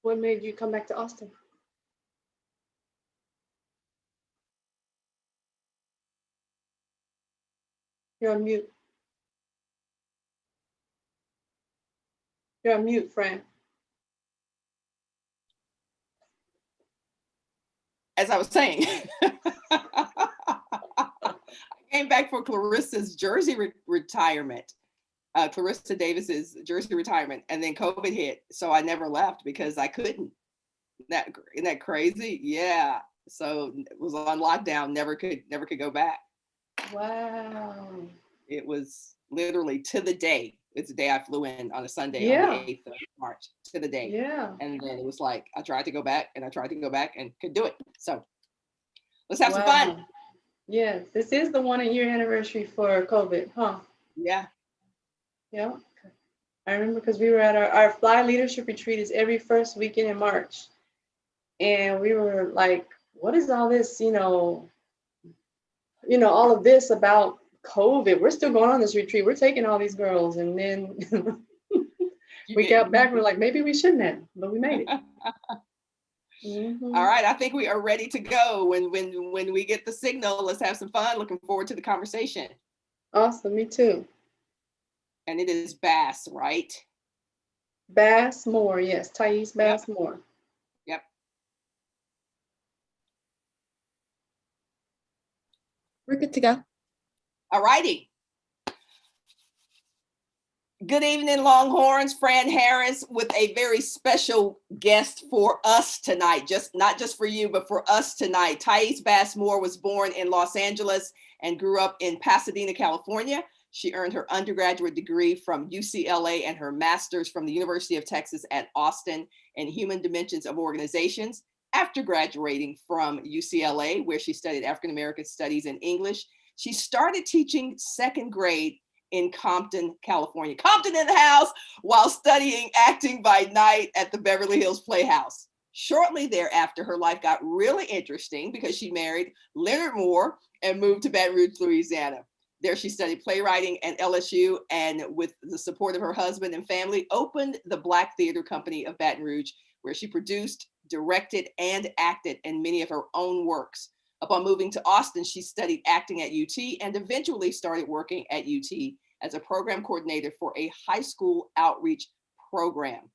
What made you come back to Austin? You're on mute. You're on mute, Fran. As I was saying, I came back for Clarissa's Jersey retirement, Clarissa Davis's Jersey retirement, and then COVID hit. So I never left because I couldn't. Isn't that crazy? Yeah. So it was on lockdown, never could go back. Wow. It was literally to the day. It's the day I flew in on a Sunday on the Yeah. 8th of March, to the day. Yeah. And then it was like, I tried to go back and I tried to go back and could do it. So let's have some Wow. fun. Yes, this is the 1 year anniversary for COVID, huh? Yeah. Yeah. I remember because we were at our Fly Leadership Retreat is every first weekend in March. And we were like, what is all this, all of this about COVID? We're still going on this retreat. We're taking all these girls. And then we got back, we're like, maybe we shouldn't have, but we made it. Mm-hmm. All right, I think we are ready to go. When we get the signal, let's have some fun. Looking forward to the conversation. Awesome, me too. And it is Bass, right? Bass Moore, yes, Thais Bass Moore. Yep. We're good to go. All righty. Good evening, Longhorns. Fran Harris with a very special guest for us tonight. Not just for you, but for us tonight. Thais Bass Moore was born in Los Angeles and grew up in Pasadena, California. She earned her undergraduate degree from UCLA and her master's from the University of Texas at Austin in Human Dimensions of Organizations. After graduating from UCLA, where she studied African American Studies and English, she started teaching second grade in Compton, California. Compton in the house, while studying acting by night at the Beverly Hills Playhouse. Shortly thereafter, her life got really interesting because she married Leonard Moore and moved to Baton Rouge, Louisiana. There she studied playwriting at LSU, and with the support of her husband and family, opened the Black Theater Company of Baton Rouge, where she produced, directed, and acted in many of her own works. Upon moving to Austin, she studied acting at UT and eventually started working at UT as a program coordinator for a high school outreach program.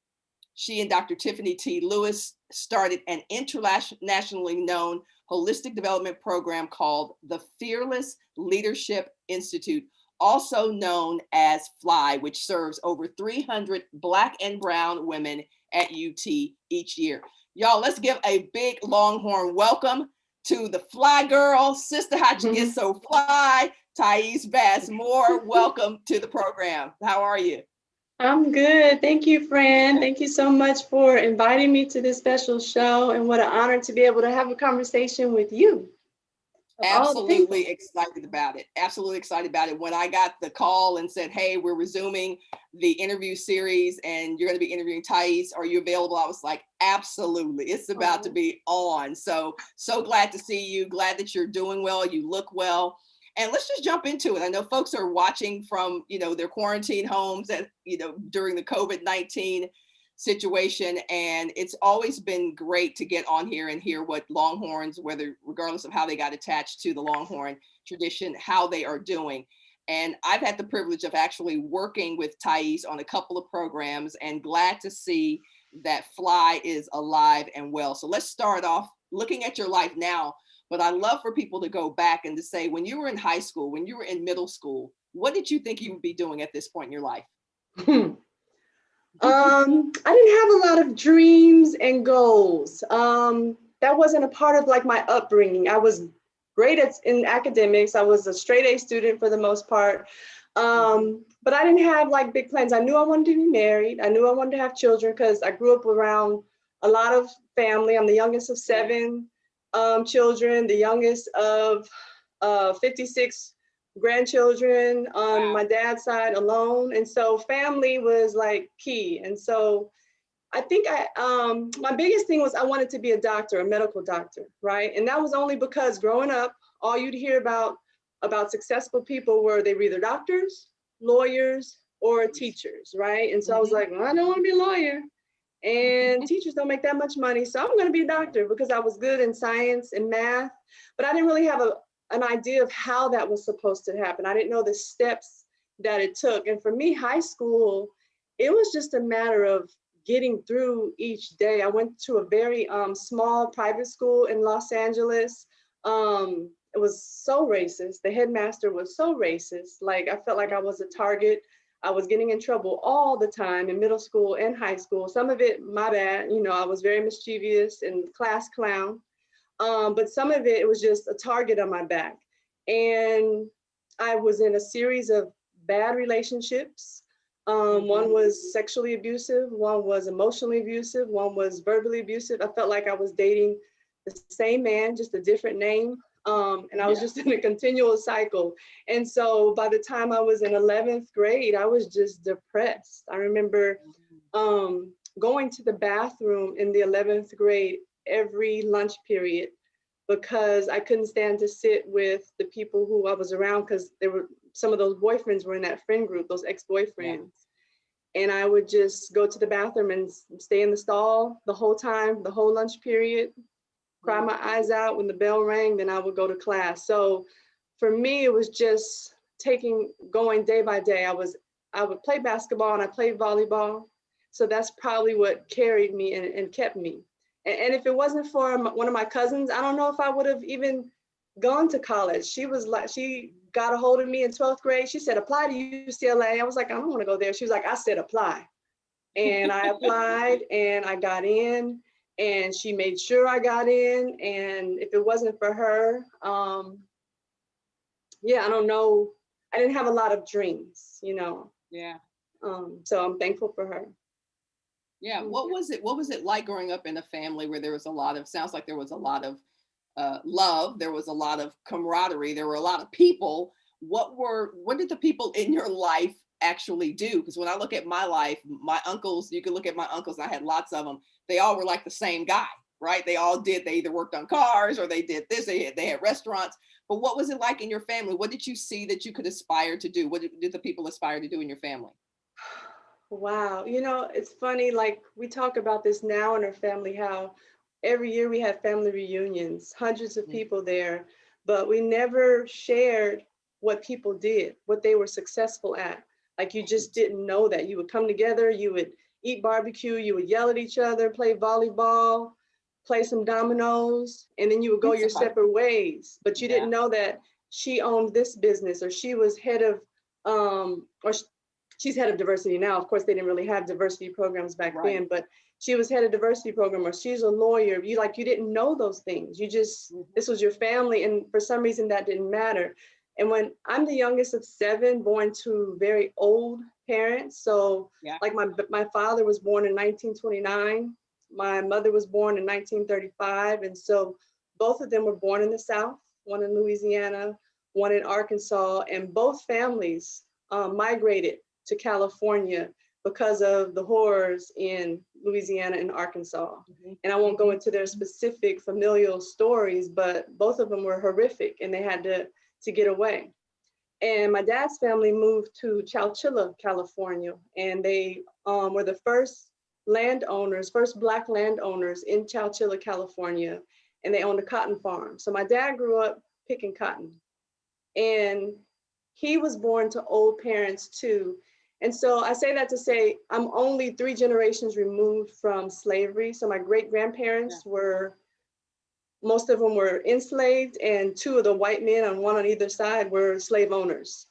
She and Dr. Tiffany T. Lewis started an internationally known holistic development program called the Fearless Leadership Institute, also known as FLY, which serves over 300 Black and brown women at UT each year. Y'all, let's give a big Longhorn welcome to the Fly Girl, Sister How'd You Get So Fly, Thais Bass Moore. Welcome to the program. How are you? I'm good. Thank you, Fran. Thank you so much for inviting me to this special show, and what an honor to be able to have a conversation with you. Absolutely excited about it. Absolutely excited about it. When I got the call and said, hey, we're resuming the interview series and you're going to be interviewing Thais, are you available? I was like, absolutely. It's about to be on. So glad to see you. Glad that you're doing well. You look well. And let's just jump into it. I know folks are watching from, their quarantine homes and, during the COVID-19 situation, and it's always been great to get on here and hear what Longhorns, regardless of how they got attached to the Longhorn tradition, how they are doing. And I've had the privilege of actually working with Thais on a couple of programs, and glad to see that Fly is alive and well. So let's start off looking at your life now, but I love for people to go back and to say, when you were in high school, when you were in middle school, what did you think you would be doing at this point in your life? I didn't have a lot of dreams and goals. That wasn't a part of like my upbringing. I was great in academics. I was a straight A student for the most part. But I didn't have like big plans. I knew I wanted to be married. I knew I wanted to have children because I grew up around a lot of family. I'm the youngest of 7 children, the youngest of 56 grandchildren on my dad's side alone. And so family was like key. And so I think my biggest thing was I wanted to be a doctor, a medical doctor, right? And that was only because growing up, all you'd hear about successful people were they were either doctors, lawyers, or teachers, right? And so I was like, well, I don't want to be a lawyer. and teachers don't make that much money. So I'm going to be a doctor because I was good in science and math, but I didn't really have an idea of how that was supposed to happen. I didn't know the steps that it took. And for me, high school, it was just a matter of getting through each day. I went to a very small private school in Los Angeles. It was so racist. The headmaster was so racist. Like, I felt like I was a target. I was getting in trouble all the time in middle school and high school. Some of it, my bad. You know, I was very mischievous and class clown. But some of it was just a target on my back. And I was in a series of bad relationships. One was sexually abusive, one was emotionally abusive, one was verbally abusive. I felt like I was dating the same man, just a different name. And I was just in a continual cycle. And so by the time I was in 11th grade, I was just depressed. I remember going to the bathroom in the 11th grade every lunch period because I couldn't stand to sit with the people who I was around, because there were some of those boyfriends were in that friend group, those ex-boyfriends. And I would just go to the bathroom and stay in the stall the whole time, the whole lunch period, cry my eyes out. When the bell rang, then I would go to class. So for me, it was just going day by day. I would play basketball and I played volleyball. So that's probably what carried me and kept me. And if it wasn't for one of my cousins, I don't know if I would have even gone to college. She got a hold of me in 12th grade. She said, apply to UCLA. I was like, I don't want to go there. She was like, I said, apply. And I applied and I got in, and she made sure I got in. And if it wasn't for her, I don't know. I didn't have a lot of dreams, you know? Yeah. So I'm thankful for her. Yeah. What was it like growing up in a family where there was sounds like there was a lot of love, there was a lot of camaraderie, there were a lot of people. What did the people in your life actually do? Because when I look at my life, my uncles, you can look at my uncles, I had lots of them, they all were like the same guy, right? They either worked on cars or they did this, they had restaurants. But what was it like in your family? What did you see that you could aspire to do? What did the people aspire to do in your family? Wow. You know, it's funny, like we talk about this now in our family, how every year we have family reunions, hundreds of people there, but we never shared what people did, what they were successful at. Like, you just didn't know that. You would come together, you would eat barbecue, you would yell at each other, play volleyball, play some dominoes, and then you would go your separate ways. But you didn't know that she owned this business, or she was head of, she's head of diversity now. Of course, they didn't really have diversity programs back then, but she was head of diversity program, or she's a lawyer. You didn't know those things. You just, this was your family. And for some reason that didn't matter. And when I'm the youngest of 7, born to very old parents. So like my father was born in 1929. My mother was born in 1935. And so both of them were born in the South, one in Louisiana, one in Arkansas, and both families migrated to California because of the horrors in Louisiana and Arkansas. And I won't go into their specific familial stories, but both of them were horrific and they had to get away. And my dad's family moved to Chowchilla, California, and they were the first Black landowners in Chowchilla, California, and they owned a cotton farm. So my dad grew up picking cotton, and he was born to old parents too. And so I say that to say, I'm only 3 generations removed from slavery. So my great grandparents most of them were enslaved, and 2 of the white men, on one on either side, were slave owners.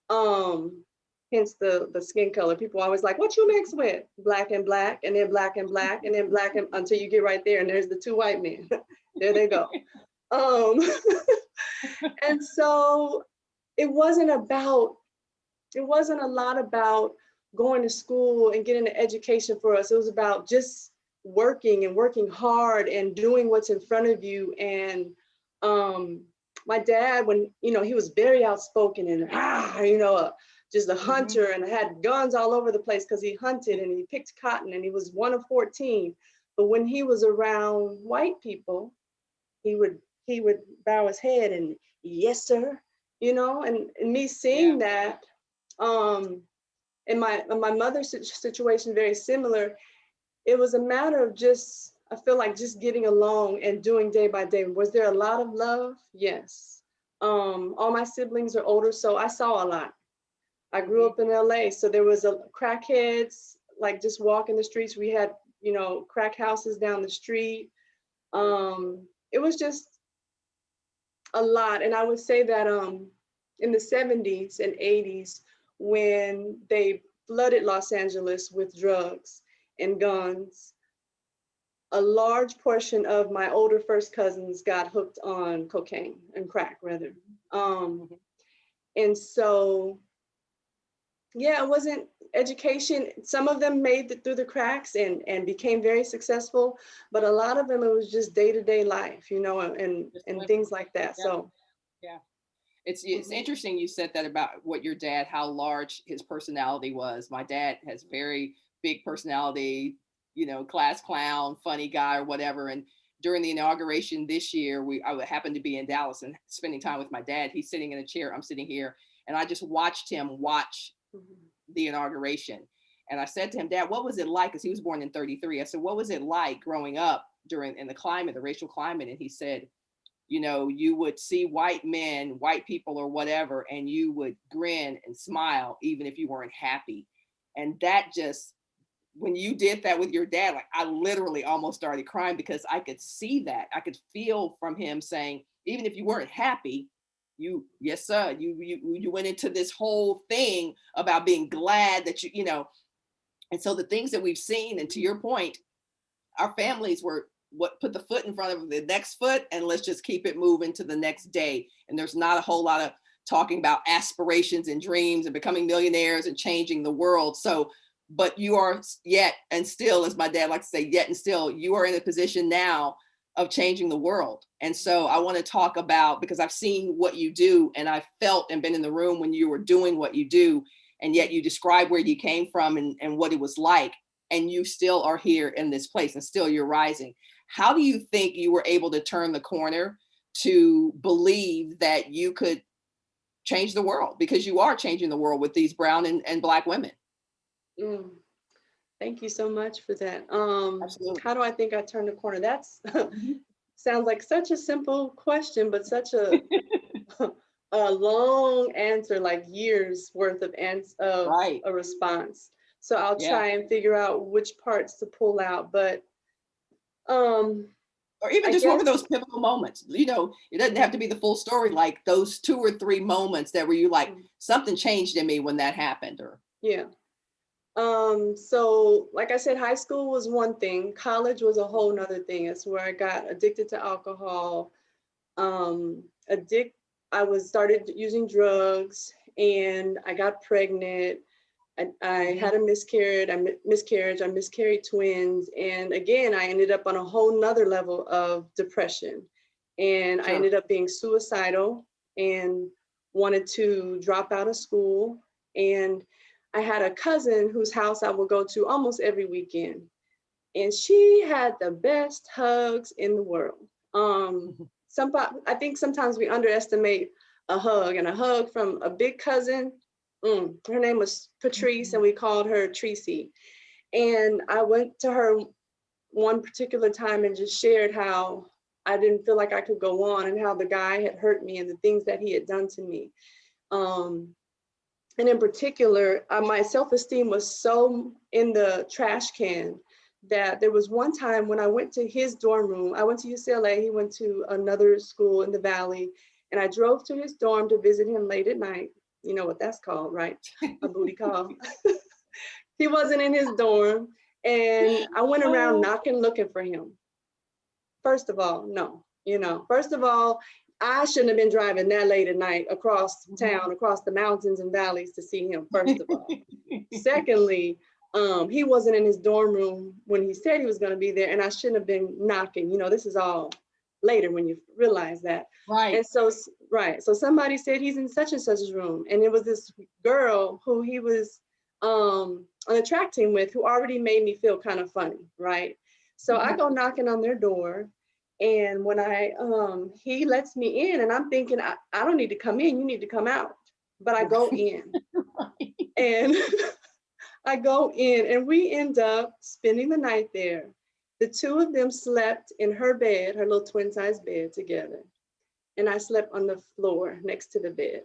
Hence the skin color. People always like, what you mix with? Black and black, and then black and black, and then black, until you get right there, and there's the 2 white men. There they go. And so it wasn't a lot about going to school and getting an education for us. It was about just working hard and doing what's in front of you. And my dad, when, he was very outspoken and, just a hunter, and had guns all over the place because he hunted and he picked cotton, and he was one of 14. But when he was around white people, he would bow his head and, yes, sir, and me seeing that, and my mother's situation, very similar. it was a matter of just, I feel like just getting along and doing day by day. Was there a lot of love? Yes. All my siblings are older, so I saw a lot. I grew up in LA, so there was a crackheads, like just walking the streets. We had, crack houses down the street. It was just a lot. And I would say that in the 70s and 80s, when they flooded Los Angeles with drugs and guns, a large portion of my older first cousins got hooked on cocaine and crack, rather. And so, yeah, it wasn't education. Some of them made it through the cracks and became very successful, but a lot of them, it was just day-to-day life, and things like that. Yeah. So yeah. It's interesting you said that about what your dad, how large his personality was. My dad has very big personality, class clown, funny guy or whatever. And during the inauguration this year, I happened to be in Dallas and spending time with my dad. He's sitting in a chair, I'm sitting here, and I just watched him watch the inauguration. And I said to him, Dad, what was it like? Because he was born in 33. I said, what was it like growing up in the climate, the racial climate? And he said, you would see white men, white people or whatever, and you would grin and smile even if you weren't happy. And that just, when you did that with your dad, like I literally almost started crying because I could see that. I could feel from him saying, even if you weren't happy, yes, sir, you went into this whole thing about being glad that and so the things that we've seen, and to your point, our families were what put the foot in front of the next foot, and let's just keep it moving to the next day. And there's not a whole lot of talking about aspirations and dreams and becoming millionaires and changing the world. So, but you are yet and still, as my dad likes to say, yet and still, you are in a position now of changing the world. And so I want to talk about, because I've seen what you do and I've felt and been in the room when you were doing what you do, and yet you describe where you came from and what it was like, and you still are here in this place and still you're rising. How do you think you were able to turn the corner to believe that you could change the world? Because you are changing the world with these brown and Black women. Thank you so much for that. Absolutely. How do I think I turned the corner? That's sounds like such a simple question, but such a a long answer, like years worth of Right. a response. So I'll try and figure out which parts to pull out, but or even just what were those pivotal moments? It doesn't have to be the full story, like those 2 or 3 moments that were you like, something changed in me when that happened. Or so like I said, high school was one thing, college was a whole nother thing. It's where I got addicted to alcohol, I started using drugs, and I got pregnant. I had a miscarriage. I miscarried twins. And again, I ended up on a whole nother level of depression. And I ended up being suicidal and wanted to drop out of school. And I had a cousin whose house I would go to almost every weekend. And she had the best hugs in the world. I think sometimes we underestimate a hug, and a hug from a big cousin. Her name was Patrice, and we called her Tracy. And I went to her one particular time and just shared how I didn't feel like I could go on, and how the guy had hurt me and the things that he had done to me. And in particular, my self-esteem was so in the trash can that there was one time when I went to his dorm room. I went to UCLA, he went to another school in the Valley, and I drove to his dorm to visit him late at night. You know what that's called, right? A booty call. He wasn't in his dorm, and I went around knocking, looking for him. First of all, no, first of all, I shouldn't have been driving that late at night across town, across the mountains and valleys to see him, first of all. Secondly, he wasn't in his dorm room when he said he was going to be there, and I shouldn't have been knocking. This is all later when you realize that. Right. And so, so somebody said he's in such and such's room, and it was this girl who he was on a track team with, who already made me feel kind of funny, right? So I go knocking on their door, and when he lets me in, and I'm thinking, I don't need to come in, you need to come out. But I go in, and I go in and we end up spending the night there. The two of them slept in her bed, her little twin size bed together. And I slept on the floor next to the bed.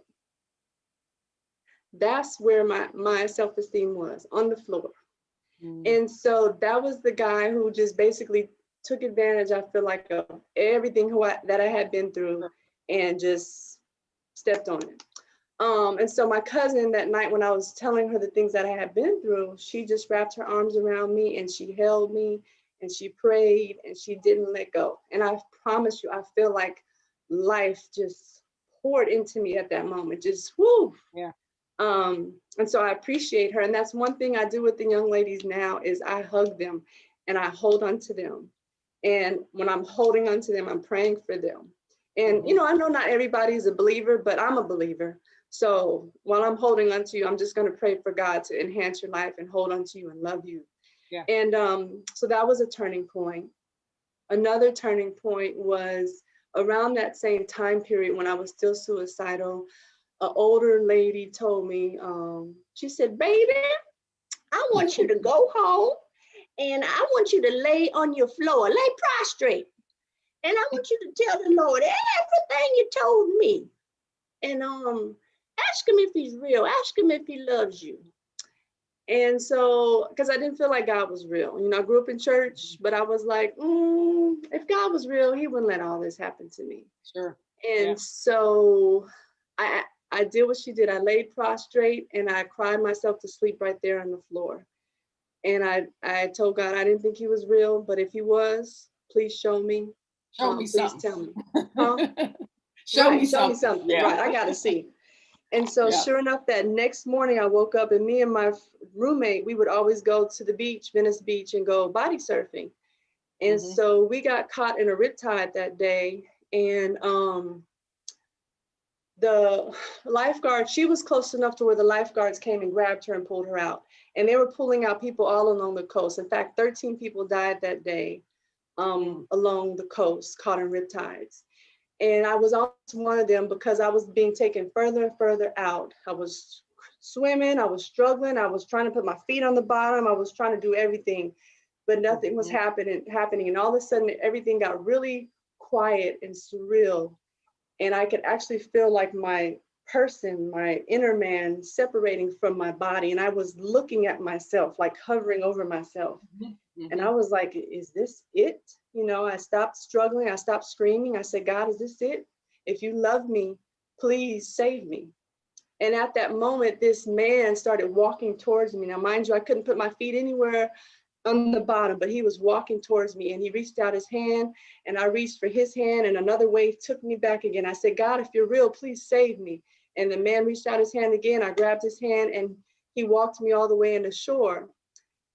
That's where my self-esteem was, on the floor. And so that was the guy who just basically took advantage, I feel like, of everything that I had been through and just stepped on it. And so my cousin that night, when I was telling her the things that I had been through, she just wrapped her arms around me and she held me and she prayed and she didn't let go. And I promise you, I feel like life just poured into me at that moment, just whoo. Yeah. And so I appreciate her. And that's one thing I do with the young ladies now is I hug them and I hold on to them. And when I'm holding on to them, I'm praying for them. And, you know, I know not everybody's a believer, but I'm a believer. So while I'm holding on to you, I'm just going to pray for God to enhance your life and hold on to you and love you. Yeah. And so that was a turning point. Another turning point was around that same time period when I was still suicidal. An older lady told me, she said, baby, I want you to go home and I want you to lay on your floor, lay prostrate. And I want you to tell the Lord everything you told me. And ask him if he's real. Ask him if he loves you. And so, because I didn't feel like God was real. You know, I grew up in church, but I was like, if God was real, he wouldn't let all this happen to me. Sure. And so I did what she did. I laid prostrate and I cried myself to sleep right there on the floor. And I told God I didn't think he was real, but if he was, please show me. Show me Please something. tell me. Huh? Show me something. Yeah. Right, I got to see. And so sure enough, that next morning I woke up and me and my roommate, we would always go to the beach, Venice Beach, and go body surfing. And so we got caught in a riptide that day. And the lifeguard, she was close enough to where the lifeguards came and grabbed her and pulled her out. And they were pulling out people all along the coast. In fact, 13 people died that day along the coast, caught in riptides. And I was almost one of them because I was being taken further and further out. I was swimming, I was struggling, I was trying to put my feet on the bottom, I was trying to do everything, but nothing was happening. And all of a sudden, everything got really quiet and surreal. And I could actually feel like my person, my inner man separating from my body. And I was looking at myself, like hovering over myself. And I was like, is this it? You know, I stopped struggling. I stopped screaming. I said, God, is this it? If you love me, please save me. And at that moment, this man started walking towards me. Now, mind you, I couldn't put my feet anywhere on the bottom, but he was walking towards me and he reached out his hand and I reached for his hand and another wave took me back again. I said, God, if you're real, please save me. And the man reached out his hand again. I grabbed his hand and he walked me all the way in the shore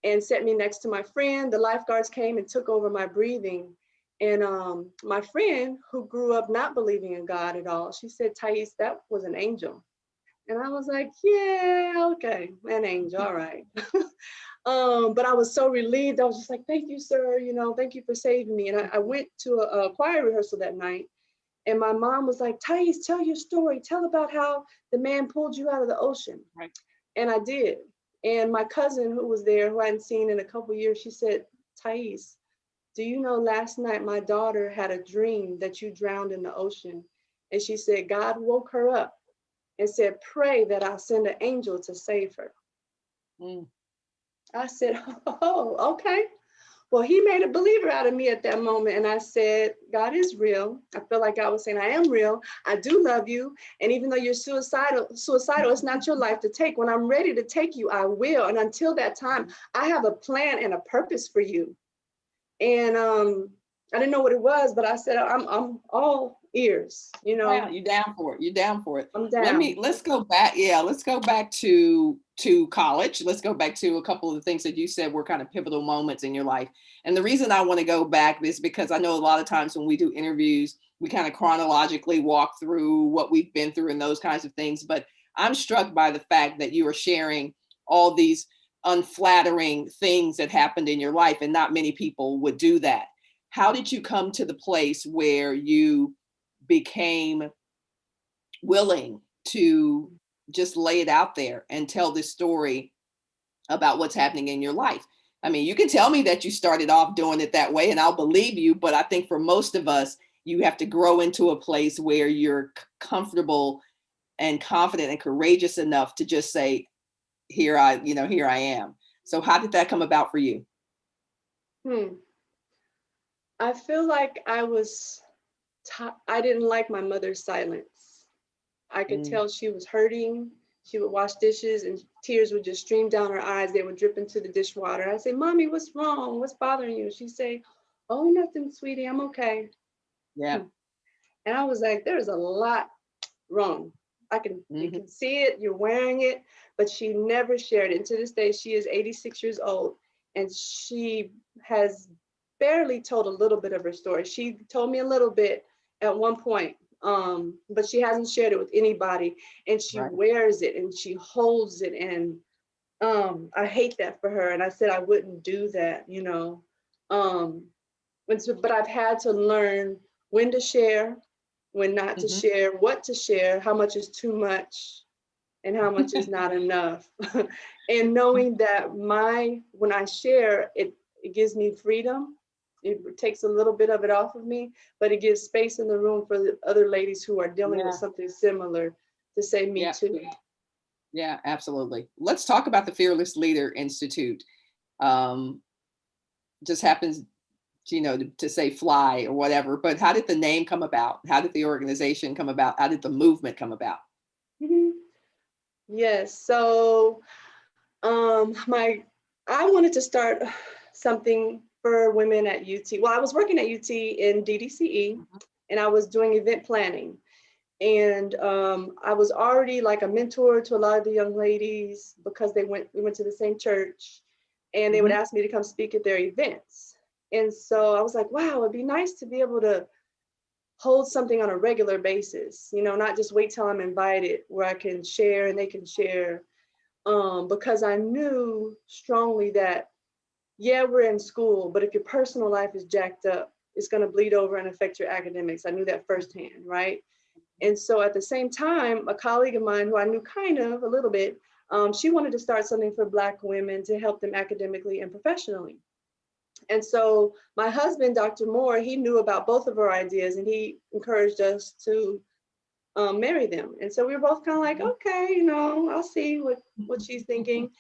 and set me next to my friend. The lifeguards came and took over my breathing. And my friend, who grew up not believing in God at all, she said, Thais, that was an angel. And I was like, yeah, okay, an angel, all right. But I was so relieved. I was just like, thank you, sir. You know, thank you for saving me. And I went to a choir rehearsal that night. And my mom was like, Thais, tell your story. Tell about how the man pulled you out of the ocean. Right. And I did. And my cousin who was there, who I hadn't seen in a couple of years, she said, Thais, do you know last night my daughter had a dream that you drowned in the ocean? And she said, God woke her up and said, pray that I'll send an angel to save her. I said, oh, okay. Well, he made a believer out of me at that moment. And I said, God is real. I feel like I was saying, I am real. I do love you. And even though you're suicidal, it's not your life to take. When I'm ready to take you, I will. And until that time, I have a plan and a purpose for you. And I didn't know what it was, but I said, I'm all ears, you know. Yeah, you're down for it. You're down for it. I'm down. Let's go back. Yeah, let's go back to college. Let's go back to a couple of the things that you said were kind of pivotal moments in your life. And the reason I want to go back is because I know a lot of times when we do interviews, we kind of chronologically walk through what we've been through and those kinds of things. But I'm struck by the fact that you are sharing all these unflattering things that happened in your life, and not many people would do that. How did you come to the place where you became willing to just lay it out there and tell this story about what's happening in your life. I mean, you can tell me that you started off doing it that way and I'll believe you, but I think for most of us, you have to grow into a place where you're comfortable and confident and courageous enough to just say, here I am. So how did that come about for you? Hmm. I feel like I didn't like my mother's silence. I could Mm, tell she was hurting. She would wash dishes and tears would just stream down her eyes. They would drip into the dishwater. I'd say, Mommy, what's wrong? What's bothering you? She'd say, Oh, nothing, sweetie. I'm okay. yeah. Hmm. And I was like, there's a lot wrong. You Hmm. can see it, you're wearing it, but she never shared it. And to this day, she is 86 years old and she has barely told a little bit of her story. She told me a little bit at one point, but she hasn't shared it with anybody. And she Right. wears it and she holds it. And I hate that for her. And I said I wouldn't do that, you know. Um, but I've had to learn when to share, when not to Hmm. share, what to share, how much is too much, and how much is not enough. And knowing that when I share, it gives me freedom. It takes a little bit of it off of me, but it gives space in the room for the other ladies who are dealing with Yeah. something similar to say me Yeah. too. Yeah, absolutely. Let's talk about the Fearless Leader Institute. Um, just happens, to say fly or whatever, but how did the name come about? How did the organization come about? How did the movement come about? Mhm. Yes. So my I wanted to start something for women at UT. Well, I was working at UT in DDCE Mhm. and I was doing event planning. And I was already like a mentor to a lot of the young ladies because we went to the same church and they would Mhm. ask me to come speak at their events. And so I was like, wow, it'd be nice to be able to hold something on a regular basis, not just wait till I'm invited where I can share and they can share. Because I knew strongly that, yeah, we're in school, but if your personal life is jacked up, it's going to bleed over and affect your academics. I knew that firsthand, right? And so at the same time, a colleague of mine who I knew kind of a little bit, she wanted to start something for Black women to help them academically and professionally. And so my husband, Dr. Moore, he knew about both of our ideas and he encouraged us to marry them. And so we were both kind of like, Mhm. okay, I'll see what she's thinking.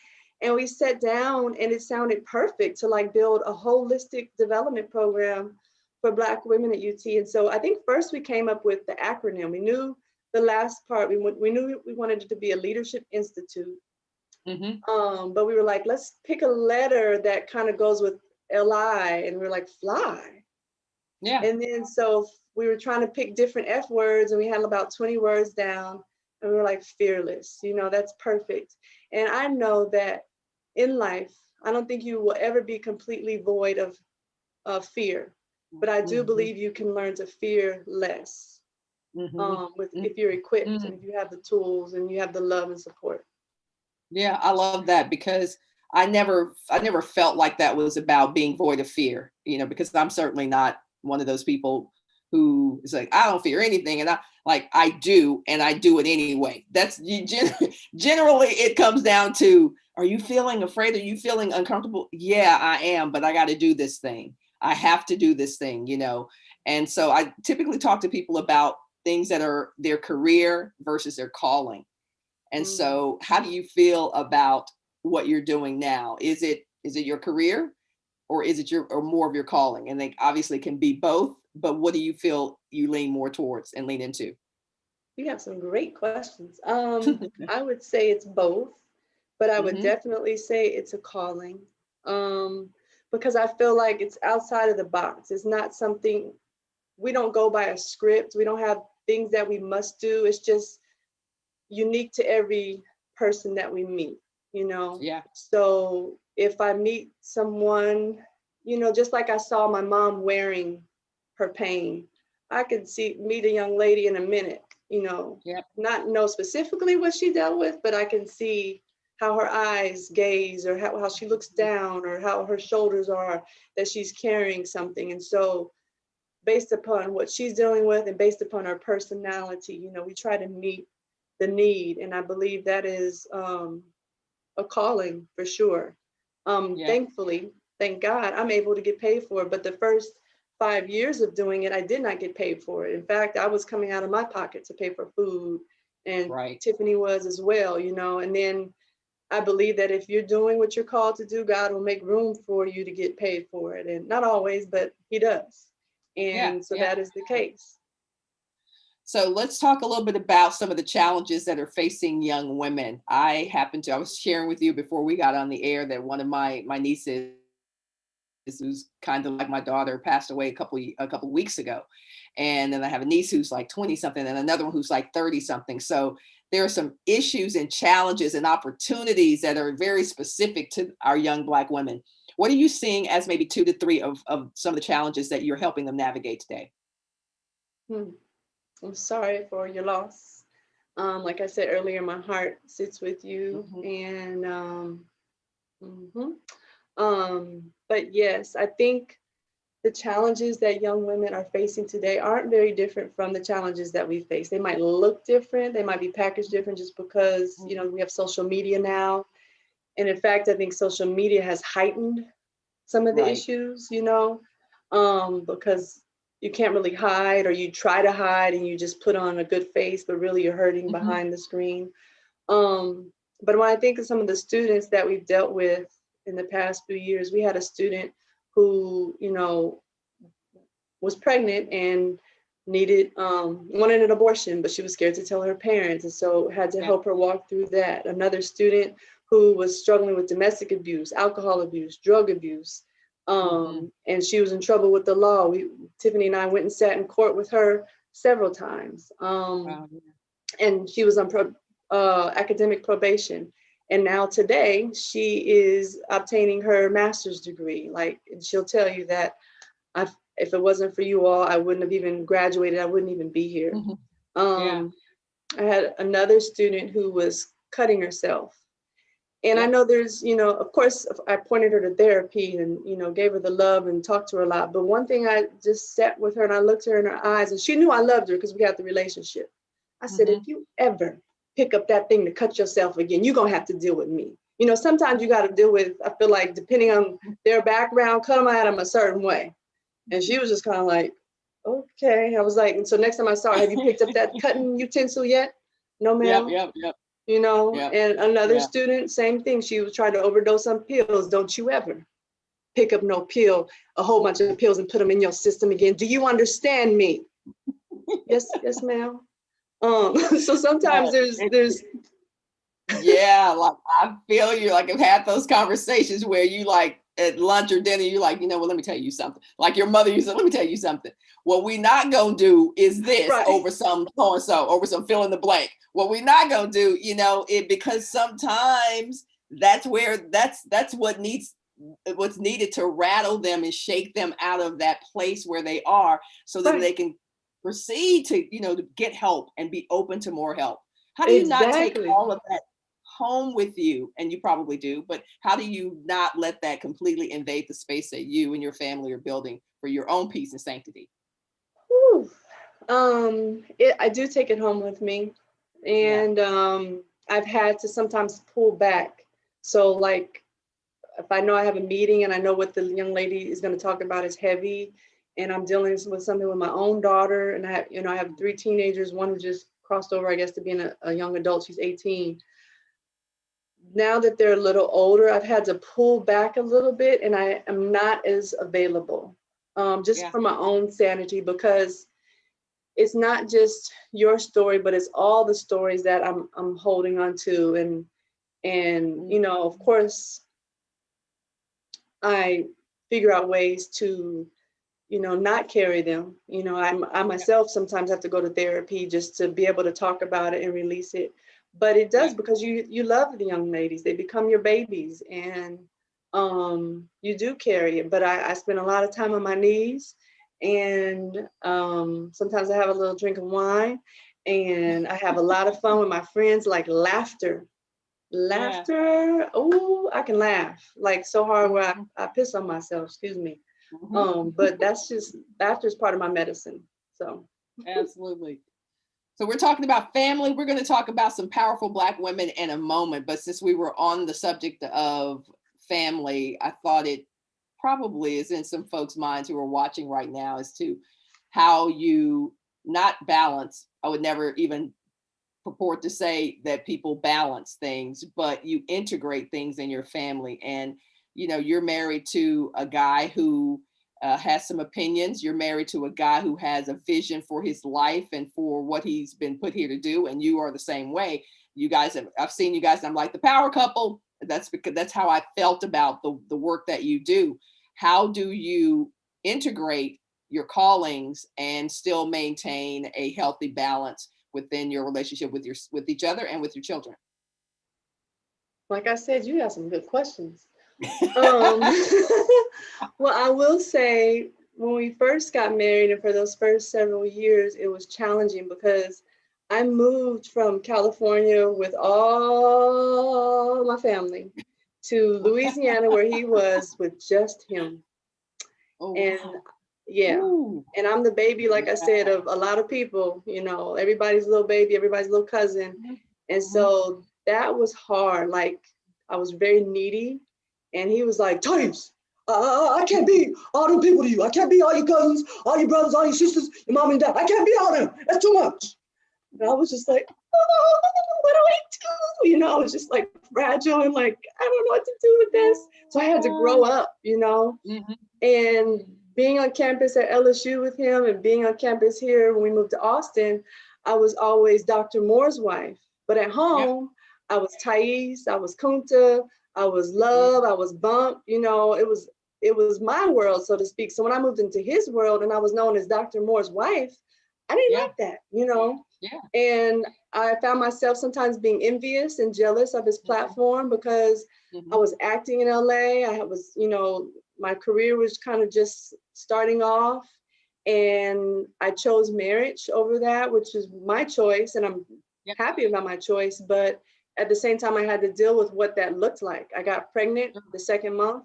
And we sat down and it sounded perfect to like build a holistic development program for Black women at UT. And so I think first we came up with the acronym. We knew the last part, we knew we wanted it to be a leadership institute. Mhm. But we were like, let's pick a letter that kind of goes with LI. And we are like, fly. Yeah. And then so we were trying to pick different F words and we had about 20 words down and we were like fearless, that's perfect. And I know that in life, I don't think you will ever be completely void of fear, but I do Mhm. believe you can learn to fear less Mhm. with Mhm. if you're equipped and Mhm. if you have the tools and you have the love and support. Yeah, I love that because I never felt like that was about being void of fear, because I'm certainly not one of those people who is like, I don't fear anything. And I do, and I do it anyway. Generally it comes down to, are you feeling afraid? Are you feeling uncomfortable? Yeah, I am, but I got to do this thing. I have to do this thing. And so I typically talk to people about things that are their career versus their calling. And Mm. so how do you feel about what you're doing now? Is it your career, or is it or more of your calling? And they obviously can be both, but what do you feel you lean more towards and lean into? You have some great questions. I would say it's both, but I would Hmm. definitely say it's a calling. Um, because I feel like it's outside of the box. It's not something we don't go by a script. We don't have things that we must do. It's just unique to every person that we meet. Yeah. So if I meet someone, just like I saw my mom wearing her pain, I could meet a young lady in a minute, Yeah. not know specifically what she dealt with, but I can see how her eyes gaze or how she looks down or how her shoulders are, that she's carrying something. And so based upon what she's dealing with and based upon her personality, we try to meet the need. And I believe that is a calling for sure. Yeah. Thankfully, thank God, I'm able to get paid for it. But the first 5 years of doing it, I did not get paid for it. In fact, I was coming out of my pocket to pay for food, and Right. Tiffany was as well, you know. And then I believe that if you're doing what you're called to do, God will make room for you to get paid for it. And not always, but He does. Yeah. And so Yeah. that is the case. So let's talk a little bit about some of the challenges that are facing young women. I was sharing with you before we got on the air that one of my nieces, who's kind of like my daughter, passed away a couple weeks ago. And then I have a niece who's like 20 something and another one who's like 30 something. So there are some issues and challenges and opportunities that are very specific to our young Black women. What are you seeing as maybe 2 to 3 of some of the challenges that you're helping them navigate today? Hmm. I'm sorry for your loss. Like I said earlier, my heart sits with you. Mhm. And mhm. But yes, I think the challenges that young women are facing today aren't very different from the challenges that we face. They might look different, they might be packaged different just because, you know, we have social media now. And in fact, I think social media has heightened some of the Right. issues, you know, because you can't really hide, or you try to hide and you just put on a good face, but really you're hurting Mhm. behind the screen. But when I think of some of the students that we've dealt with in the past few years, we had a student who, you know, was pregnant and wanted an abortion, but she was scared to tell her parents, and so had to Yeah. help her walk through that. Another student who was struggling with domestic abuse, alcohol abuse, drug abuse, Mhm. and she was in trouble with the law. Tiffany and I went and sat in court with her several times, Wow. and she was on academic probation. And now today she is obtaining her master's degree. Like, she'll tell you that if it wasn't for you all, I wouldn't have even graduated. I wouldn't even be here. Mhm. Yeah. Um, I had another student who was cutting herself. And I Yep. know there's, you know, of course, I pointed her to therapy and, you know, gave her the love and talked to her a lot. But one thing, I just sat with her and I looked her in her eyes, and she knew I loved her because we had the relationship. I said, if Mhm. you ever pick up that thing to cut yourself again, you're going to have to deal with me. You know, sometimes you got to deal with, I feel like, depending on their background, cut them at them a certain way. And she was just kind of like, okay. I was like, and so next time I saw her, have you picked up that cutting utensil yet? No, Yep. ma'am. Yep. Yep. You know, Yep. and another Yeah. student, same thing. She was trying to overdose on pills. Don't you ever pick up no pill, a whole bunch of pills and put them in your system again. Do you understand me? Yes, yes, ma'am. So sometimes No. there's Yeah, like I feel you. Like I've had those conversations where you like at lunch or dinner, you like, you know, well, let me tell you something. Like your mother used to, let me tell you something. What we not gonna do is this right, over some so and so, over some fill in the blank. What we not gonna do, you know, it because sometimes that's what's needed to rattle them and shake them out of that place where they are, so that right, they can proceed to, you know, to get help and be open to more help. How do you not take exactly. all of that home with you? And you probably do, but how do you not let that completely invade the space that you and your family are building for your own peace and sanctity? Whew. I do take it home with me, Yeah. and I've had to sometimes pull back. So, like, if I know I have a meeting and I know what the young lady is going to talk about is heavy, and I'm dealing with something with my own daughter, and I have three teenagers, one who just crossed over, I guess, to being a young adult. She's 18. Now that they're a little older, I've had to pull back a little bit, and I am not as available, just Yeah. for my own sanity, because it's not just your story, but it's all the stories that I'm holding on to, and Mm. you know, of course, I figure out ways to, you know, not carry them. You know, I Yeah. myself sometimes have to go to therapy just to be able to talk about it and release it. But it does, Right. because you love the young ladies. They become your babies, and you do carry it. But I spend a lot of time on my knees, and sometimes I have a little drink of wine, and I have a lot of fun with my friends, like laughter. Yeah. Laughter. Oh, I can laugh like so hard where Mhm. I piss on myself. Excuse me. Mhm. But that's just laughter is part of my medicine. So Absolutely. So we're talking about family. We're going to talk about some powerful Black women in a moment. But since we were on the subject of family, I thought it probably is in some folks' minds who are watching right now as to how you not balance. I would never even purport to say that people balance things, but you integrate things in your family. And, you know, you're married to a guy who has some opinions. You're married to a guy who has a vision for his life and for what he's been put here to do. And you are the same way. You guys have, I've seen you guys, I'm like the power couple. That's because that's how I felt about the work that you do. How do you integrate your callings and still maintain a healthy balance within your relationship with each other and with your children? Like I said, you have some good questions. Well, I will say when we first got married and for those first several years, it was challenging because I moved from California with all my family to Louisiana where he was with just him. Oh, And wow. yeah, Ooh. and I'm the baby, like I said, of a lot of people, you know, everybody's little baby, everybody's little cousin. And so that was hard. Like I was very needy. And he was like, Times, I can't be all them people to you. I can't be all your cousins, all your brothers, all your sisters, your mom and dad. I can't be all them. That's too much. And I was just like, oh, what do I do? You know, I was just like fragile and like, I don't know what to do with this. So I had to grow up, you know, and being on campus at LSU with him and being on campus here when we moved to Austin, I was always Dr. Moore's wife. But at home, I was Thais, I was Kunta, I was Love, I was Bump, you know, it was my world, so to speak. So when I moved into his world and I was known as Dr. Moore's wife, I didn't like that, you know? And I found myself sometimes being envious and jealous of his platform because I was acting in LA. I was, you know, my career was kind of just starting off and I chose marriage over that, which is my choice. And I'm happy about my choice. But at the same time, I had to deal with what that looked like. I got pregnant the second month,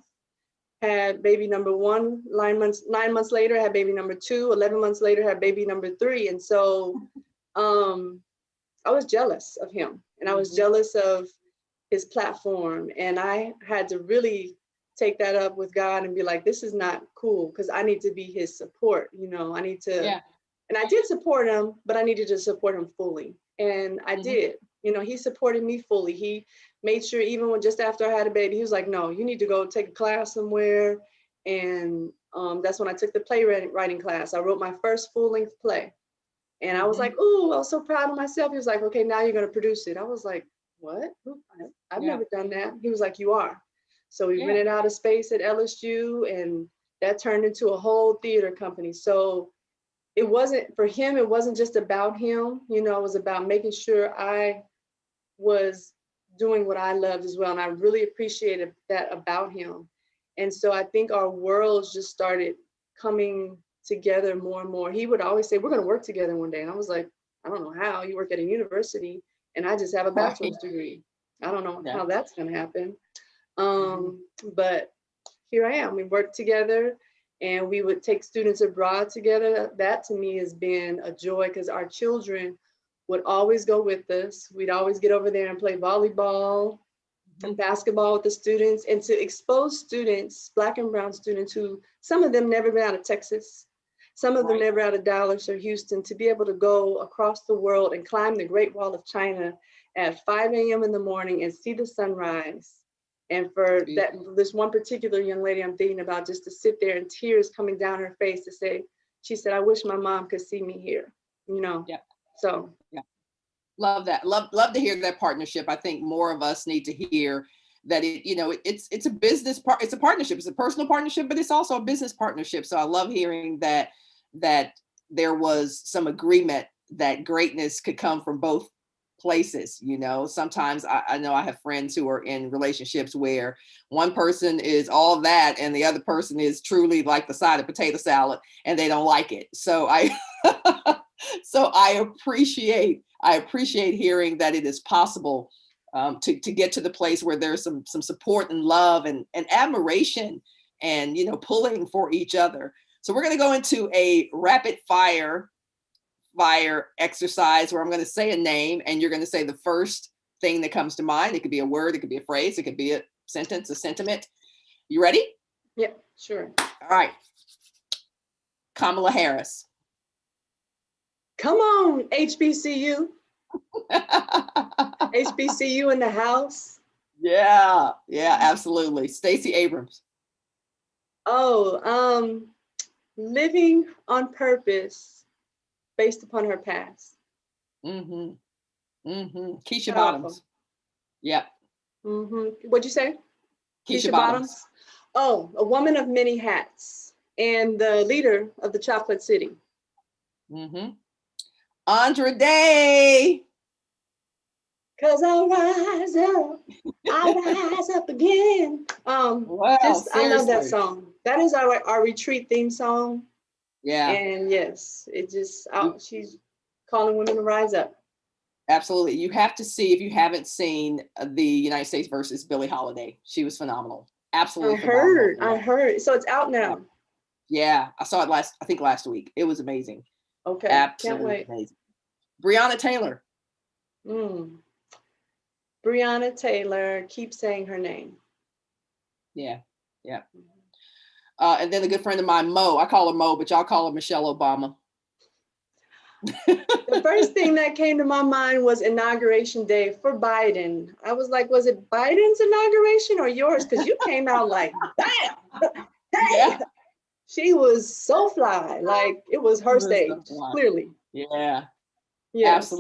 had baby number one, 9 months later, had baby number two, 11 months later, had baby number three. And so I was jealous of him and I was jealous of his platform. And I had to really take that up with God and be like, this is not cool because I need to be his support. You know, I need to, and I did support him, but I needed to support him fully. And I did, you know, he supported me fully. He made sure even when just after I had a baby, he was like, no, you need to go take a class somewhere. And that's when I took the playwriting class. I wrote my first full-length play. And I was like, ooh, I was so proud of myself. He was like, okay, now you're going to produce it. I was like, what? I've never done that. He was like, you are. So we rented out a space at LSU and that turned into a whole theater company. So it wasn't, for him, it wasn't just about him, you know, it was about making sure I was doing what I loved as well. And I really appreciated that about him. And so I think our worlds just started coming together more and more. He would always say, we're going to work together one day. And I was like, I don't know how. You work at a university and I just have a bachelor's degree. I don't know how that's going to happen. But here I am. We worked together and we would take students abroad together. That to me has been a joy because our children would always go with us. We'd always get over there and play volleyball and basketball with the students and to expose students, Black and brown students who some of them never been out of Texas, some of them never out of Dallas or Houston, to be able to go across the world and climb the Great Wall of China at 5 a.m. in the morning and see the sunrise. And for that, this one particular young lady I'm thinking about, just to sit there and tears coming down her face to say, she said, I wish my mom could see me here, you know? So. Love that. Love to hear that partnership. I think more of us need to hear that it, you know, it's a business part, it's a partnership, it's a personal partnership, but it's also a business partnership. So I love hearing that there was some agreement that greatness could come from both places. You know, sometimes I know I have friends who are in relationships where one person is all that and the other person is truly like the side of potato salad and they don't like it. So I appreciate hearing that it is possible to get to the place where there's some support and love and admiration and, you know, pulling for each other. So we're going to go into a rapid fire fire exercise where I'm going to say a name and you're going to say the first thing that comes to mind. It could be a word, it could be a phrase, it could be a sentence, a sentiment. You ready? Yeah, sure. All right. Kamala Harris. Come on, HBCU. HBCU in the house. Yeah, absolutely. Stacey Abrams. Oh, living on purpose based upon her past. Mm-hmm. Keisha Powerful. Bottoms. Yep. What'd you say? Keisha Bottoms. Oh, a woman of many hats and the leader of the Chocolate City. Andra Day. Cause I'll rise up, I'll rise up again. Wow, I love that seriously. song. That is our retreat theme song. Yeah. And yes, she's calling women to rise up. Absolutely. You have to see, if you haven't seen the United States versus Billie Holiday. She was phenomenal. Absolutely phenomenal. I heard. So it's out now. Yeah. I saw it last week. It was amazing. Okay. Absolutely Can't wait. Amazing. Breonna Taylor. Breonna Taylor, keep saying her name. Yeah. And then a good friend of mine, Mo. I call her Mo, but y'all call her Michelle Obama. The first thing that came to my mind was inauguration day for Biden. I was like, was it Biden's inauguration or yours? Because you came out like, bam! Hey! Yeah. She was so fly. Like, it was her stage, clearly. Yeah. Yes.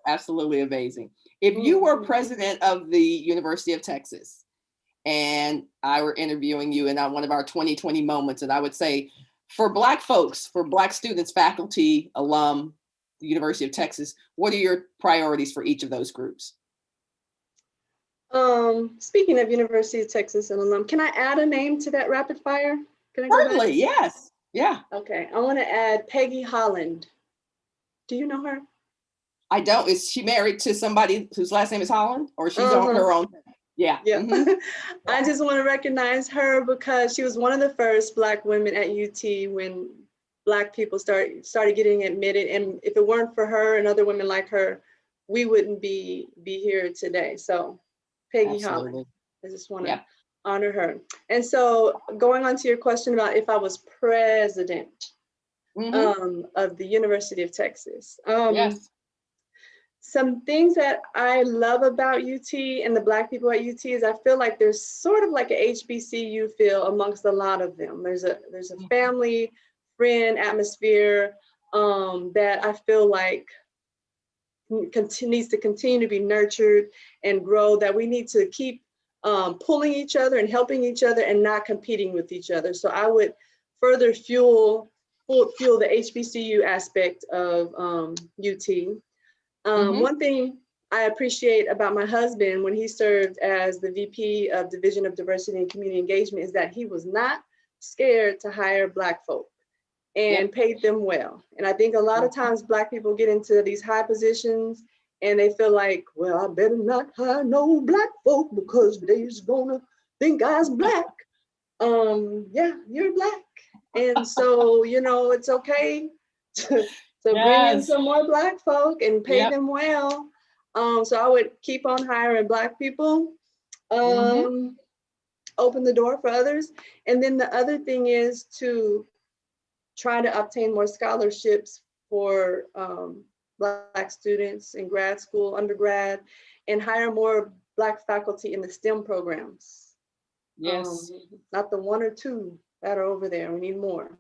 Absolutely amazing. If you were president of the University of Texas and I were interviewing you in one of our 2020 moments, and I would say, for Black folks, for Black students, faculty, alum, the University of Texas, what are your priorities for each of those groups? Speaking of University of Texas and alum, can I add a name to that rapid fire? Can I go back? Certainly, yes. Yeah. Okay, I want to add Peggy Holland. Do you know her? I don't. Is she married to somebody whose last name is Holland, or she's on her own? Yeah. I just want to recognize her because she was one of the first Black women at UT when Black people started getting admitted. And if it weren't for her and other women like her, we wouldn't be here today. So Peggy Holland, I just want to honor her. And so going on to your question about if I was president of the University of Texas. Yes. Some things that I love about UT and the Black people at UT is I feel like there's sort of like a HBCU feel amongst a lot of them. There's a family, friend atmosphere that I feel like needs to continue to be nurtured and grow, that we need to keep pulling each other and helping each other and not competing with each other. So I would further fuel the HBCU aspect of UT. One thing I appreciate about my husband when he served as the VP of Division of Diversity and Community Engagement is that he was not scared to hire Black folk and paid them well. And I think a lot of times Black people get into these high positions and they feel like, well, I better not hire no Black folk because they's gonna think I's Black. Yeah, you're Black. And so, it's okay to bring in some more Black folk and pay them well. So I would keep on hiring Black people, open the door for others. And then the other thing is to try to obtain more scholarships for Black students in grad school, undergrad, and hire more Black faculty in the STEM programs. Yes. Not the one or two that are over there. We need more.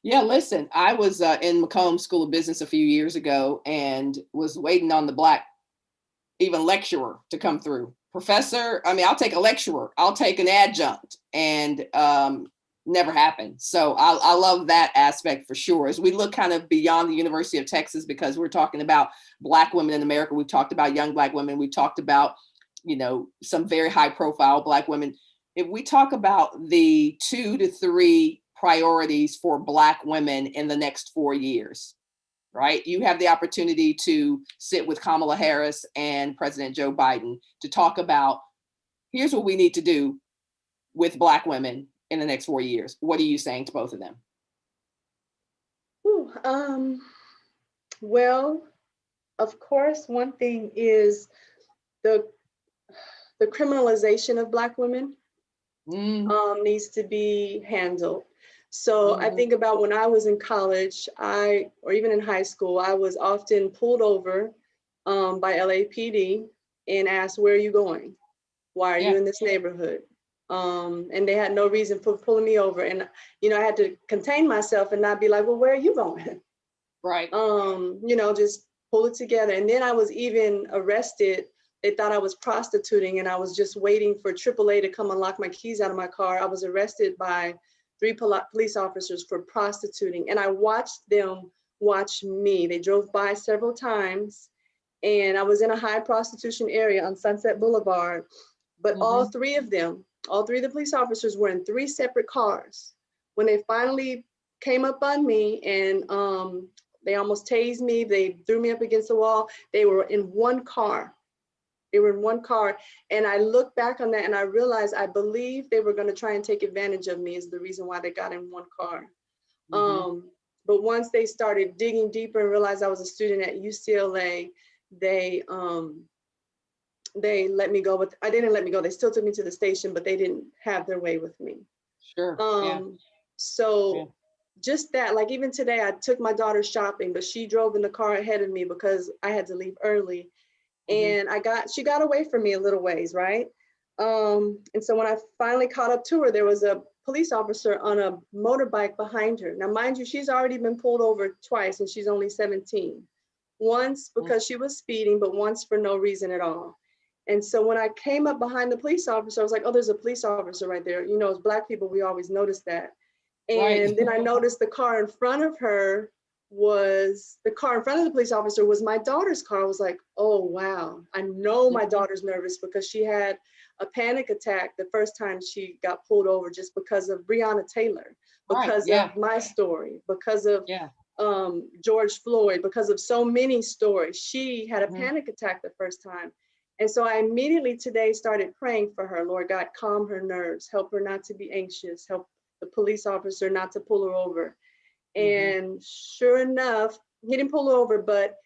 Yeah, listen, I was in Macomb School of Business a few years ago and was waiting on the Black, even lecturer to come through. Professor, I'll take a lecturer, I'll take an adjunct, and never happened. So I love that aspect for sure. As we look kind of beyond the University of Texas, because we're talking about Black women in America, we've talked about young Black women, we've talked about, some very high profile Black women. If we talk about the 2 to 3 priorities for Black women in the next 4 years, right? You have the opportunity to sit with Kamala Harris and President Joe Biden to talk about, here's what we need to do with Black women in the next 4 years. What are you saying to both of them? Well, of course, one thing is the the criminalization of Black women needs to be handled. So I think about when I was in college, or even in high school, I was often pulled over by LAPD and asked, "Where are you going? Why are you Yeah. in this neighborhood?" And they had no reason for pulling me over. And, I had to contain myself and not be like, "Well, where are you going?" Right. Just pull it together. And then I was even arrested. They thought I was prostituting and I was just waiting for AAA to come unlock my keys out of my car. I was arrested by three police officers for prostituting, and I watched them watch me. They drove by several times, and I was in a high prostitution area on Sunset Boulevard. But all three of the police officers were in three separate cars. When they finally came up on me and they almost tased me, they threw me up against the wall, they were in one car. They were in one car. And I look back on that and I realized I believe they were going to try and take advantage of me is the reason why they got in one car. But once they started digging deeper and realized I was a student at UCLA, they let me go, but I didn't let me go. They still took me to the station, but they didn't have their way with me. Sure. Yeah. So just that, like even today, I took my daughter shopping, but she drove in the car ahead of me because I had to leave early. And she got away from me a little ways, right? And so when I finally caught up to her, there was a police officer on a motorbike behind her. Now, mind you, she's already been pulled over twice and she's only 17. Once because she was speeding, but once for no reason at all. And so when I came up behind the police officer, I was like, oh, there's a police officer right there. As Black people, we always notice that. And then I noticed the car in front of her the car in front of the police officer was my daughter's car. I was like, oh, wow. I know my daughter's nervous because she had a panic attack the first time she got pulled over just because of Breonna Taylor, because of my story, because of George Floyd, because of so many stories. She had a panic attack the first time. And so I immediately today started praying for her. Lord God, calm her nerves, help her not to be anxious, help the police officer not to pull her over. And sure enough, he didn't pull her over, but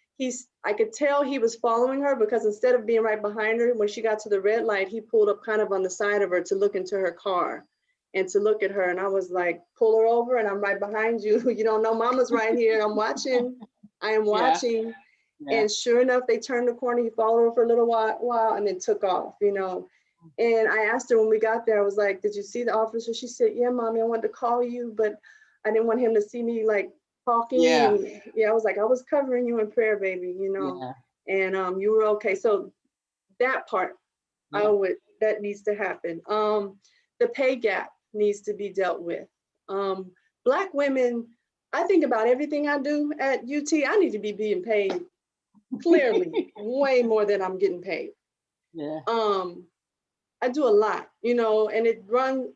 I could tell he was following her because instead of being right behind her, when she got to the red light, he pulled up kind of on the side of her to look into her car and to look at her. And I was like, pull her over and I'm right behind you. You don't know, mama's right here. I'm watching. I am watching. And sure enough, they turned the corner. He followed her for a little while and then took off, And I asked her when we got there, I was like, did you see the officer? She said, yeah, mommy, I wanted to call you, but I didn't want him to see me like talking. And I was like, I was covering you in prayer, baby, and you were okay. So that part, that needs to happen. The pay gap needs to be dealt with. Black women, I think about everything I do at UT, I need to be being paid clearly way more than I'm getting paid. I do a lot, and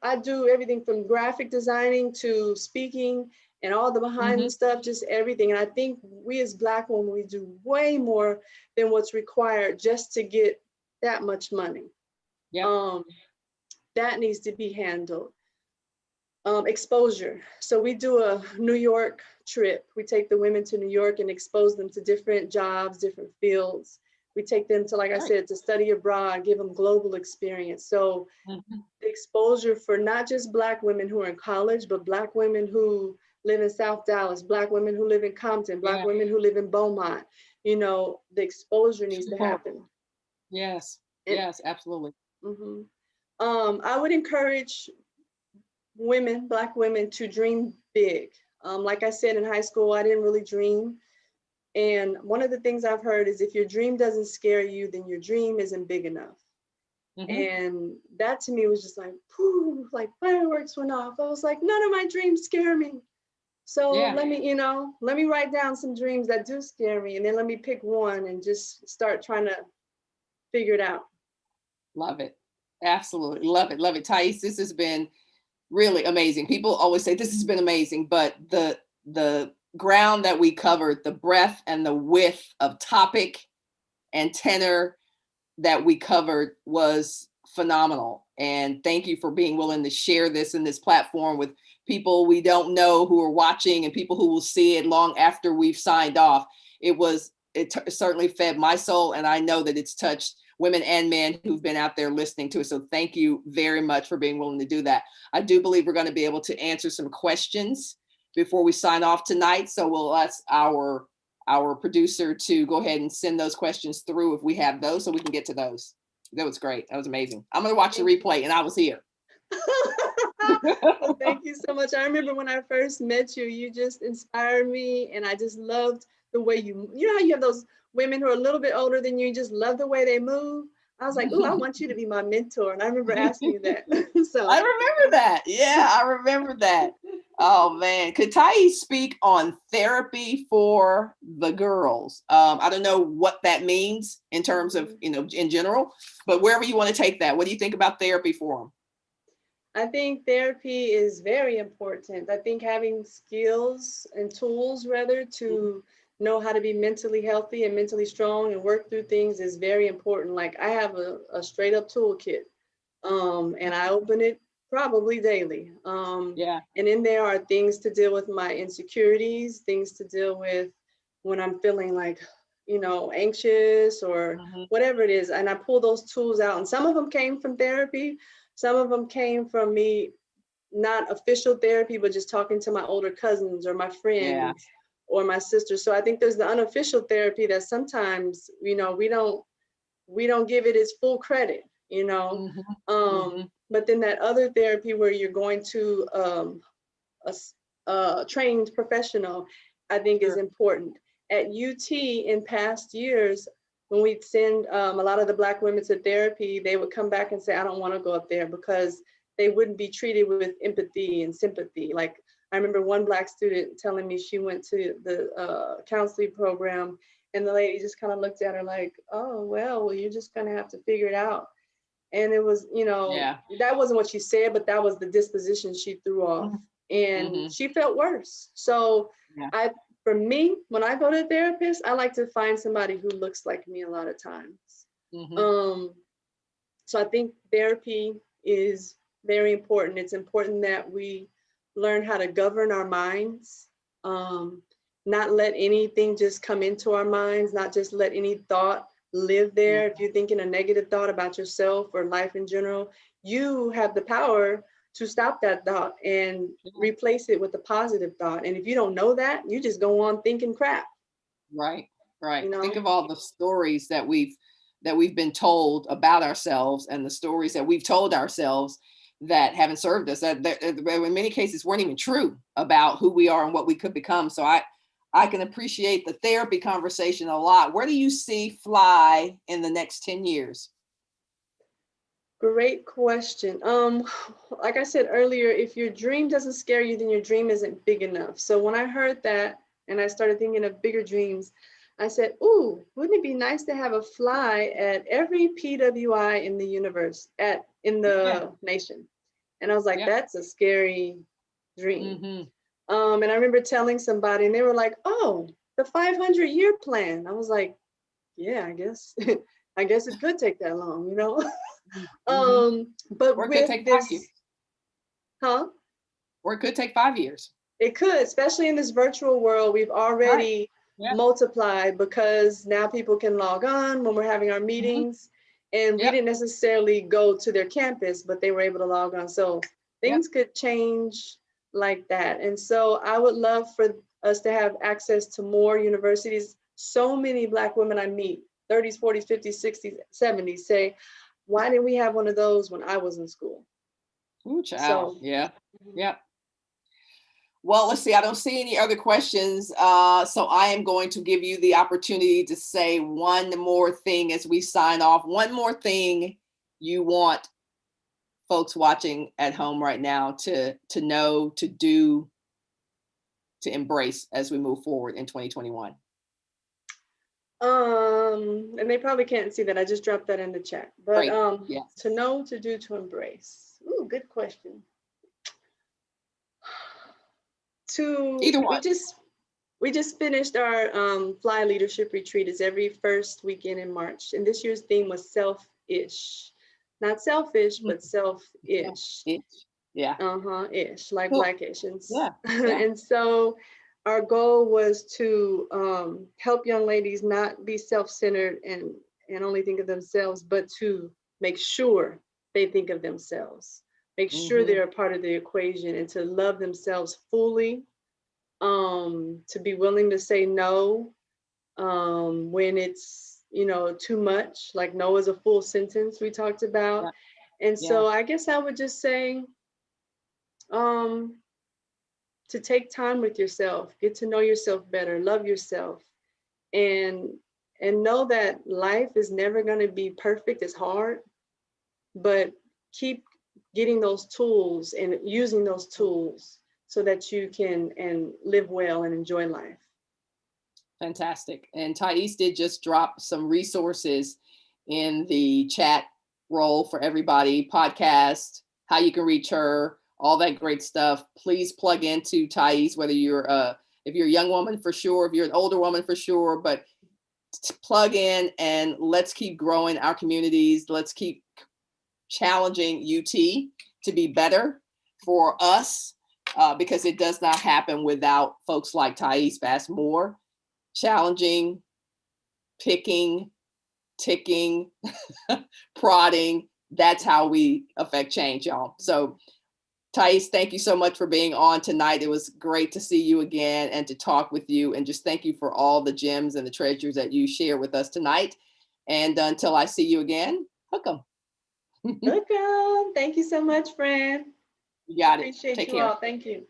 I do everything from graphic designing to speaking and all the behind the stuff, just everything. And I think we as Black women, we do way more than what's required just to get that much money. That needs to be handled. Exposure. So we do a New York trip. We take the women to New York and expose them to different jobs, different fields. We take them to, like I said, to study abroad, give them global experience. So the exposure for not just Black women who are in college, but Black women who live in South Dallas, Black women who live in Compton, Black women who live in Beaumont, the exposure needs to happen. Yes, absolutely. I would encourage Black women to dream big. Like I said, in high school, I didn't really dream. And one of the things I've heard is if your dream doesn't scare you, then your dream isn't big enough. And that to me was just like, pooh, like fireworks went off. I was like, none of my dreams scare me. So let me write down some dreams that do scare me. And then let me pick one and just start trying to figure it out. Love it. Absolutely. Love it. Love it. Thais, this has been really amazing. People always say this has been amazing, but the ground that we covered, the breadth and the width of topic and tenor that we covered was phenomenal. And thank you for being willing to share this in this platform with people we don't know who are watching and people who will see it long after we've signed off. certainly fed my soul, and I know that it's touched women and men who've been out there listening to it. So thank you very much for being willing to do that. I do believe we're going to be able to answer some questions before we sign off tonight. So we'll ask our producer to go ahead and send those questions through if we have those, so we can get to those. That was great. That was amazing. I'm going to watch the replay, and I was here. Well, thank you so much. I remember when I first met you, you just inspired me, and I just loved the way you know how you have those women who are a little bit older than you, just love the way they move. I was like, oh, I want you to be my mentor. And I remember asking you that. So I remember that. Yeah, I remember that. Oh man, could Thais speak on therapy for the girls? I don't know what that means in terms of, in general, but wherever you want to take that, what do you think about therapy for them? I think therapy is very important. I think having skills and tools rather to know how to be mentally healthy and mentally strong and work through things is very important. Like I have a straight up toolkit, and I open it probably daily. Yeah. And in there are things to deal with my insecurities, things to deal with when I'm feeling like, anxious or whatever it is. And I pull those tools out. And some of them came from therapy. Some of them came from me, not official therapy, but just talking to my older cousins or my friends or my sisters. So I think there's the unofficial therapy that sometimes, we don't give it its full credit, But then that other therapy where you're going to a trained professional, I think is important. At UT in past years, when we'd send a lot of the Black women to therapy, they would come back and say, I don't want to go up there because they wouldn't be treated with empathy and sympathy. Like I remember one Black student telling me she went to the counseling program, and the lady just kind of looked at her like, oh, well, you're just going to have to figure it out. And it was, that wasn't what she said, but that was the disposition she threw off. And she felt worse. So for me, when I go to a therapist, I like to find somebody who looks like me a lot of times. So I think therapy is very important. It's important that we learn how to govern our minds, not let anything just come into our minds, not just let any thought live there. If you're thinking a negative thought about yourself or life in general, you have the power to stop that thought and replace it with a positive thought. And if you don't know that, you just go on thinking crap. Right. Think of all the stories that we've been told about ourselves, and the stories that we've told ourselves that haven't served us, that in many cases weren't even true about who we are and what we could become. So I can appreciate the therapy conversation a lot. Where do you see Fly in the next 10 years? Great question. Like I said earlier, if your dream doesn't scare you, then your dream isn't big enough. So when I heard that and I started thinking of bigger dreams, I said, ooh, wouldn't it be nice to have a fly at every PWI in the universe, in the nation? And I was like, that's a scary dream. And I remember telling somebody, and they were like, oh, the 500-year plan. I was like, yeah, I guess it could take that long, But or it with could take this, 5 years. Or it could take 5 years. It could, especially in this virtual world. We've already multiplied because now people can log on when we're having our meetings, and we didn't necessarily go to their campus, but they were able to log on. So things could change like that. And so I would love for us to have access to more universities. So many Black women I meet, 30s, 40s, 50s, 60s, 70s, say, why didn't we have one of those when I was in school? Ooh, child. So, well, let's see. I don't see any other questions. So I am going to give you the opportunity to say one more thing as we sign off. One more thing you want folks watching at home right now to know, to do, to embrace as we move forward in 2021. And they probably can't see that. I just dropped that in the chat. But to know, to do, to embrace. Ooh, good question. Either one. We just finished our Fly Leadership Retreat. It's every first weekend in March. And this year's theme was self-ish. Not selfish, but self-ish. Yeah. Ish, like cool. Black Asians. Yeah. And so our goal was to help young ladies not be self-centered and only think of themselves, but to make sure they think of themselves, make sure Mm-hmm. they're a part of the equation, and to love themselves fully, to be willing to say no when it's, too much. Like no is a full sentence we talked about. Yeah. And Yeah. so I guess I would just say, um, to take time with yourself, get to know yourself better, love yourself, and know that life is never going to be perfect. It's hard, but keep getting those tools and using those tools so that you can and live well and enjoy life. Fantastic. And Thais did just drop some resources in the chat role for everybody, podcast, how you can reach her, all that great stuff. Please plug into Thais, whether if you're a young woman for sure, if you're an older woman for sure, but plug in and let's keep growing our communities. Let's keep challenging UT to be better for us, because it does not happen without folks like Thais Bass-Moore challenging, picking, ticking, prodding. That's how we affect change, y'all. So Thais, thank you so much for being on tonight. It was great to see you again and to talk with you. And just thank you for all the gems and the treasures that you share with us tonight. And until I see you again, hook 'em. Welcome. Thank you so much, Fran. You got it. Appreciate Take you care. all. Thank you.